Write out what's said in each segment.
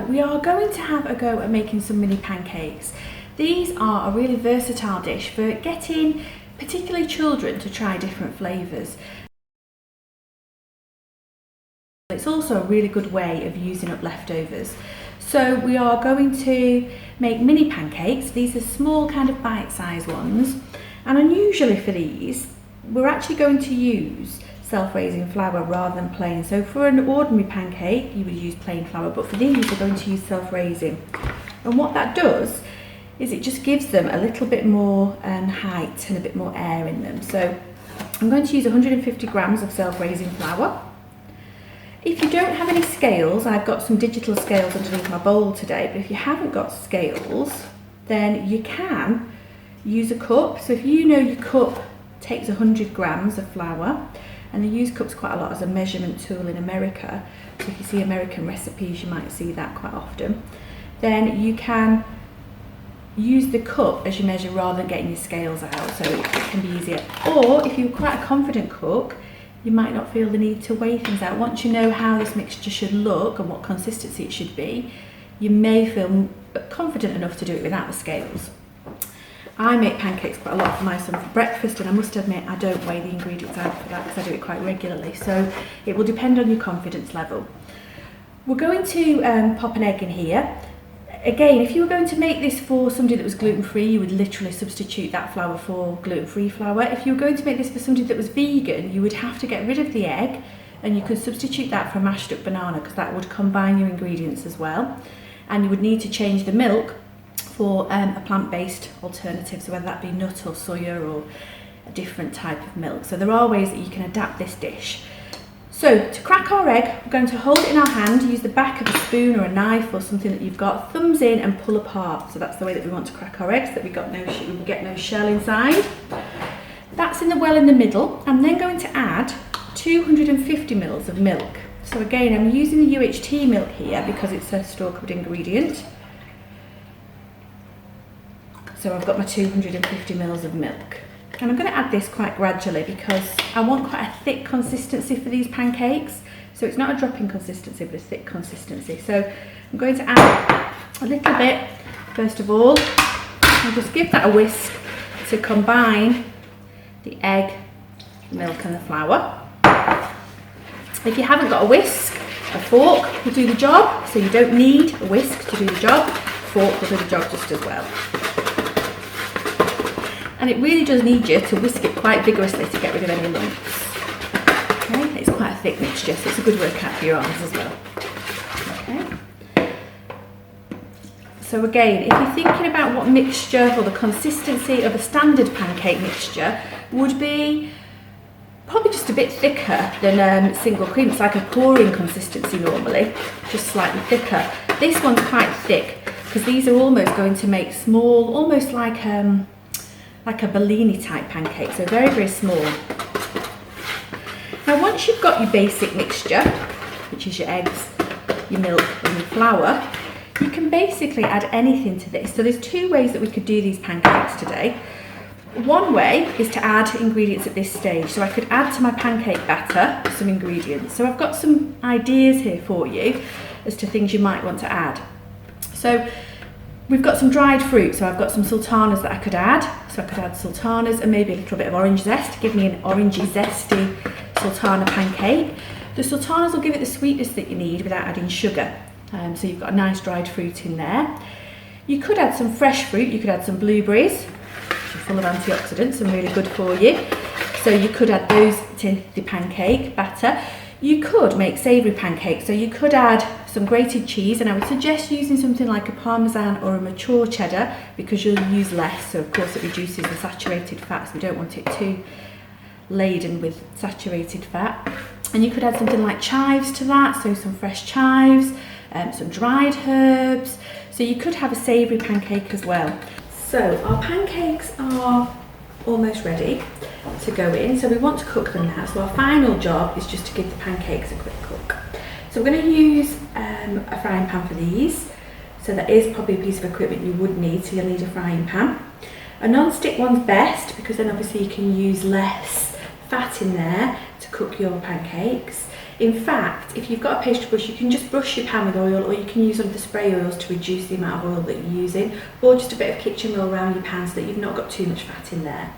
we are going to have a go at making some mini pancakes. These are a really versatile dish for getting particularly children to try different flavours. It's also a really good way of using up leftovers. So we are going to make mini pancakes. These are small kind of bite-sized ones, and unusually for these we're actually going to use self-raising flour rather than plain. So for an ordinary pancake you would use plain flour, but for these we're going to use self-raising. And what that does is it just gives them a little bit more height and a bit more air in them. So I'm going to use 150 grams of self-raising flour. If you don't have any scales, I've got some digital scales underneath my bowl today, but if you haven't got scales, then you can use a cup. So if you know your cup takes 100 grams of flour, and they use cups quite a lot as a measurement tool in America, so if you see American recipes you might see that quite often, then you can use the cup as you measure rather than getting your scales out, so it can be easier. Or if you're quite a confident cook, you might not feel the need to weigh things out. Once you know how this mixture should look and what consistency it should be, you may feel confident enough to do it without the scales. I make pancakes quite a lot for my son for breakfast, and I must admit I don't weigh the ingredients out for that because I do it quite regularly, so it will depend on your confidence level. We're going to pop an egg in here. Again, if you were going to make this for somebody that was gluten-free, you would literally substitute that flour for gluten-free flour. If you were going to make this for somebody that was vegan, you would have to get rid of the egg, and you could substitute that for a mashed up banana because that would combine your ingredients as well. And you would need to change the milk for a plant-based alternative, so whether that be nut or soya or a different type of milk. So there are ways that you can adapt this dish. So to crack our egg, we're going to hold it in our hand, use the back of a spoon or a knife or something that you've got, thumbs in and pull apart. So that's the way that we want to crack our eggs, so that we get no shell inside. That's in the well in the middle. I'm then going to add 250 ml of milk. So again, I'm using the UHT milk here because it's a store-cupboard ingredient. So I've got my 250 ml of milk. And I'm going to add this quite gradually because I want quite a thick consistency for these pancakes. So it's not a dropping consistency, but a thick consistency. So I'm going to add a little bit, first of all, and just give that a whisk to combine the egg, milk and the flour. If you haven't got a whisk, a fork will do the job. So you don't need a whisk to do the job. A fork will do the job just as well. And it really does need you to whisk it quite vigorously to get rid of any lumps. Okay, it's quite a thick mixture, so it's a good workout for your arms as well. Okay. So again, if you're thinking about what mixture or the consistency of a standard pancake mixture would be probably just a bit thicker than single cream. It's like a pouring consistency normally, just slightly thicker. This one's quite thick because these are almost going to make small, almost like a Bellini type pancake, so very, very small. Now once you've got your basic mixture, which is your eggs, your milk and your flour, you can basically add anything to this. So there's two ways that we could do these pancakes today. One way is to add ingredients at this stage. So I could add to my pancake batter some ingredients. So I've got some ideas here for you as to things you might want to add. So we've got some dried fruit, so I've got some sultanas that I could add. So I could add sultanas and maybe a little bit of orange zest to give me an orangey zesty sultana pancake. The sultanas will give it the sweetness that you need without adding sugar. So you've got a nice dried fruit in there. You could add some fresh fruit, you could add some blueberries, which are full of antioxidants and really good for you. So you could add those to the pancake batter. You could make savoury pancakes, so you could add some grated cheese, and I would suggest using something like a parmesan or a mature cheddar because you'll use less, so of course it reduces the saturated fats. We don't want it too laden with saturated fat. And you could add something like chives to that, so some fresh chives, some dried herbs, so you could have a savoury pancake as well. So our pancakes are almost ready to go in, so we want to cook them now. So our final job is just to give the pancakes a quick cook. So we're going to use a frying pan for these. So that is probably a piece of equipment you would need, so you'll need a frying pan. A non-stick one's best because then obviously you can use less fat in there to cook your pancakes. In fact, if you've got a pastry brush, you can just brush your pan with oil, or you can use one of the spray oils to reduce the amount of oil that you're using, or just a bit of kitchen oil around your pan so that you've not got too much fat in there.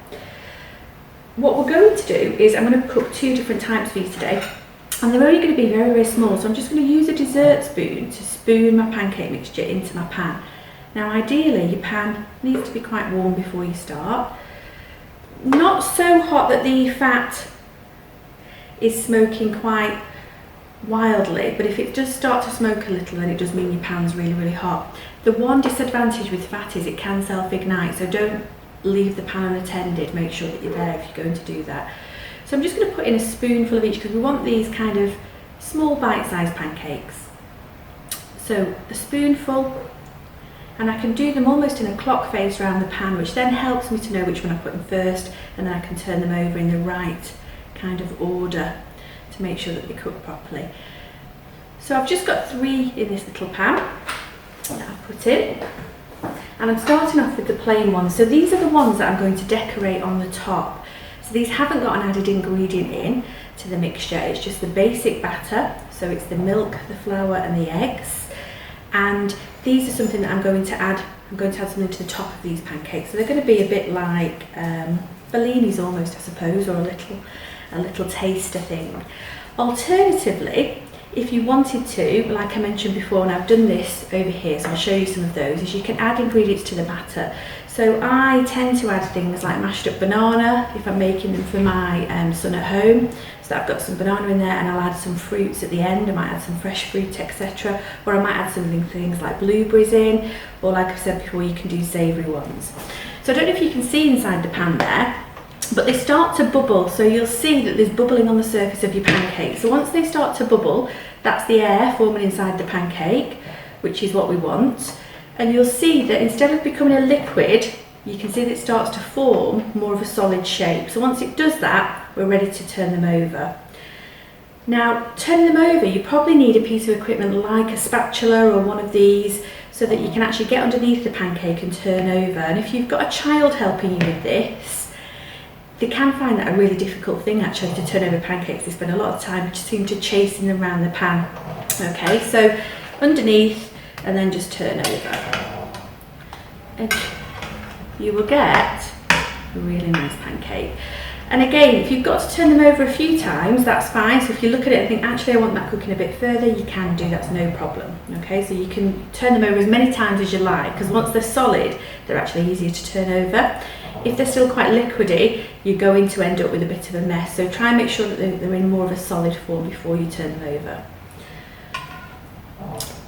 What we're going to do is I'm going to cook 2 different types for you today, and they're only going to be very, very small, so I'm just going to use a dessert spoon to spoon my pancake mixture into my pan. Now ideally your pan needs to be quite warm before you start. Not so hot that the fat is smoking quite wildly, but if it does start to smoke a little, then it does mean your pan's really, really hot. The one disadvantage with fat is it can self-ignite, so don't leave the pan unattended. Make sure that you're there if you're going to do that. So I'm just going to put in a spoonful of each, because we want these kind of small bite-sized pancakes. So a spoonful, and I can do them almost in a clock face around the pan, which then helps me to know which one I put in first, and then I can turn them over in the right kind of order to make sure that they cook properly. So I've just got 3 in this little pan that I've put in, and I'm starting off with the plain ones. So these are the ones that I'm going to decorate on the top. So these haven't got an added ingredient in to the mixture, it's just the basic batter. So it's the milk, the flour and the eggs, and these are something that I'm going to add something to the top of these pancakes. So they're going to be a bit like bellinis almost, I suppose, or a little taster thing. Alternatively, if you wanted to, like I mentioned before, and I've done this over here, so I'll show you some of those, is you can add ingredients to the batter. So I tend to add things like mashed up banana if I'm making them for my son at home. So I've got some banana in there, and I'll add some fruits at the end. I might add some fresh fruit, etc. Or I might add things like blueberries in, or like I've said before, you can do savoury ones. So I don't know if you can see inside the pan there, but they start to bubble. So you'll see that there's bubbling on the surface of your pancake. So once they start to bubble, that's the air forming inside the pancake, which is what we want. And you'll see that instead of becoming a liquid, you can see that it starts to form more of a solid shape. So once it does that, we're ready to turn them over. Now, turning them over, you probably need a piece of equipment like a spatula or one of these, so that you can actually get underneath the pancake and turn over. And if you've got a child helping you with this, they can find that a really difficult thing actually to turn over pancakes. They spend a lot of time just seem to chasing them around the pan. Okay, so underneath, and then just turn over, and you will get a really nice pancake. And again, if you've got to turn them over a few times, that's fine. So if you look at it and think, actually I want that cooking a bit further, you can do, that's no problem. Okay, so you can turn them over as many times as you like, because once they're solid, they're actually easier to turn over. If they're still quite liquidy, you're going to end up with a bit of a mess. So try and make sure that they're in more of a solid form before you turn them over.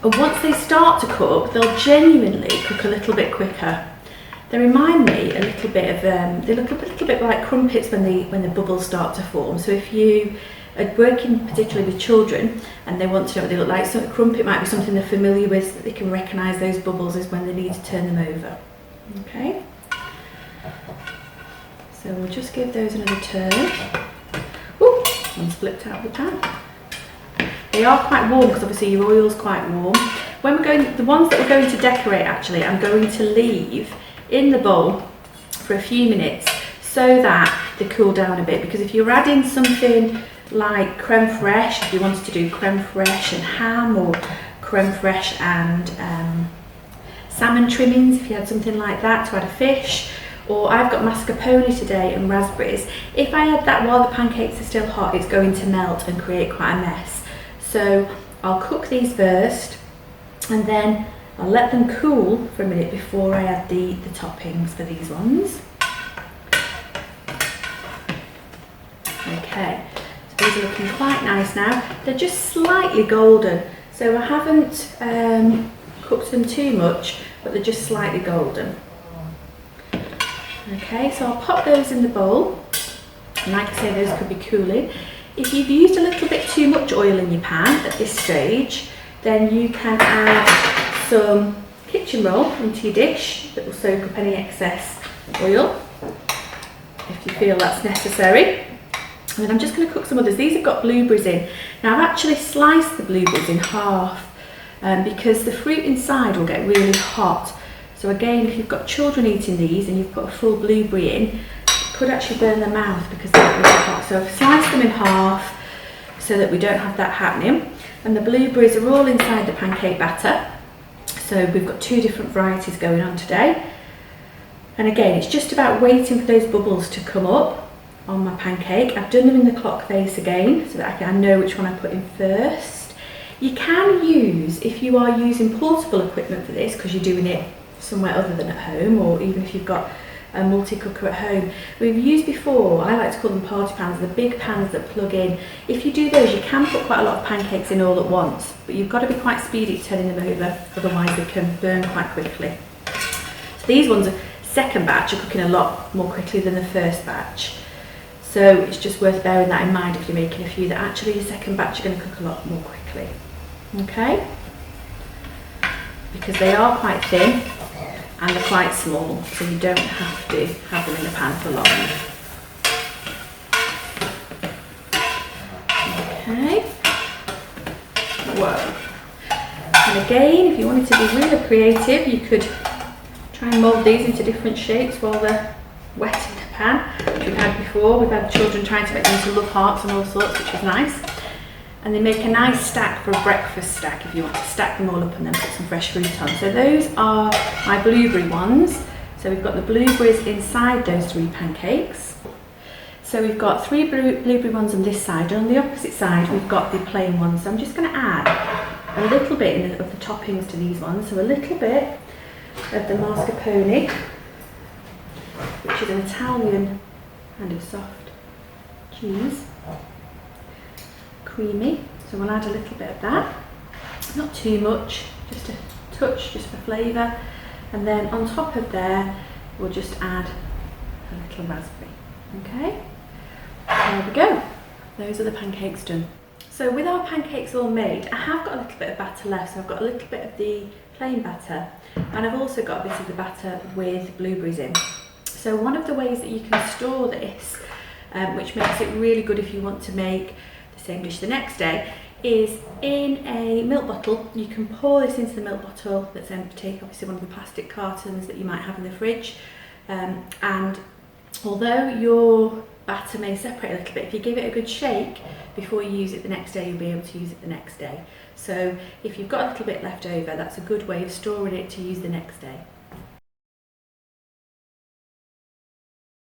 And once they start to cook, they'll genuinely cook a little bit quicker. They remind me a little bit of, they look a little bit like crumpets when the bubbles start to form. So if you are working particularly with children and they want to know what they look like, so a crumpet might be something they're familiar with, so that they can recognise those bubbles is when they need to turn them over. Okay, so we'll just give those another turn. Ooh, one's flipped out of the pan. They are quite warm because obviously your oil's quite warm. When we're going, the ones that we're going to decorate actually, I'm going to leave in the bowl for a few minutes so that they cool down a bit, because if you're adding something like creme fraiche, if you wanted to do creme fraiche and ham, or creme fraiche and salmon trimmings, if you had something like that to add a fish, or I've got mascarpone today and raspberries, if I add that while the pancakes are still hot, it's going to melt and create quite a mess. So I'll cook these first, and then I'll let them cool for a minute before I add the toppings for these ones. Okay, so these are looking quite nice now. They're just slightly golden, so I haven't cooked them too much, but they're just slightly golden. Okay, so I'll pop those in the bowl, and like I say, those could be cooling. If you've used a little bit too much oil in your pan at this stage, then you can add some kitchen roll into your dish that will soak up any excess oil, if you feel that's necessary. And then I'm just going to cook some others. These have got blueberries in. Now I've actually sliced the blueberries in half because the fruit inside will get really hot. So again, if you've got children eating these and you've put a full blueberry in, it could actually burn their mouth because they're really hot. So I've sliced them in half so that we don't have that happening. And the blueberries are all inside the pancake batter. So we've got 2 different varieties going on today. And again, it's just about waiting for those bubbles to come up on my pancake. I've done them in the clock face again so that I know which one I put in first. You can use, if you are using portable equipment for this, because you're doing it somewhere other than at home, or even if you've got a multi-cooker at home. We've used before, I like to call them party pans, the big pans that plug in. If you do those, you can put quite a lot of pancakes in all at once, but you've got to be quite speedy turning them over, otherwise they can burn quite quickly. So these ones, second batch, are cooking a lot more quickly than the first batch. So it's just worth bearing that in mind if you're making a few, that actually your second batch are going to cook a lot more quickly. Okay? Because they are quite thin and they're quite small, so you don't have to have them in the pan for long. Okay. Whoa. And again, if you wanted to be really creative, you could try and mould these into different shapes while they're wet in the pan, which we've had before. We've had children trying to make them into love hearts and all sorts, which is nice. And they make a nice stack for a breakfast stack if you want to stack them all up and then put some fresh fruit on. So those are my blueberry ones. So we've got the blueberries inside those 3 pancakes. So we've got 3 blueberry ones on this side, and on the opposite side we've got the plain ones. So I'm just going to add a little bit of the toppings to these ones. So a little bit of the mascarpone, which is an Italian kind of soft cheese. Creamy, so we'll add a little bit of that, not too much, just a touch, just for flavour. And then on top of there we'll just add a little raspberry. Okay, there we go, those are the pancakes done. So with our pancakes all made, I have got a little bit of batter left, so I've got a little bit of the plain batter, and I've also got a bit of the batter with blueberries in. So one of the ways that you can store this, which makes it really good if you want to make same dish the next day, is in a milk bottle. You can pour this into the milk bottle that's empty, obviously one of the plastic cartons that you might have in the fridge, and although your batter may separate a little bit, if you give it a good shake before you use it the next day, you'll be able to use it the next day. So if you've got a little bit left over, that's a good way of storing it to use the next day.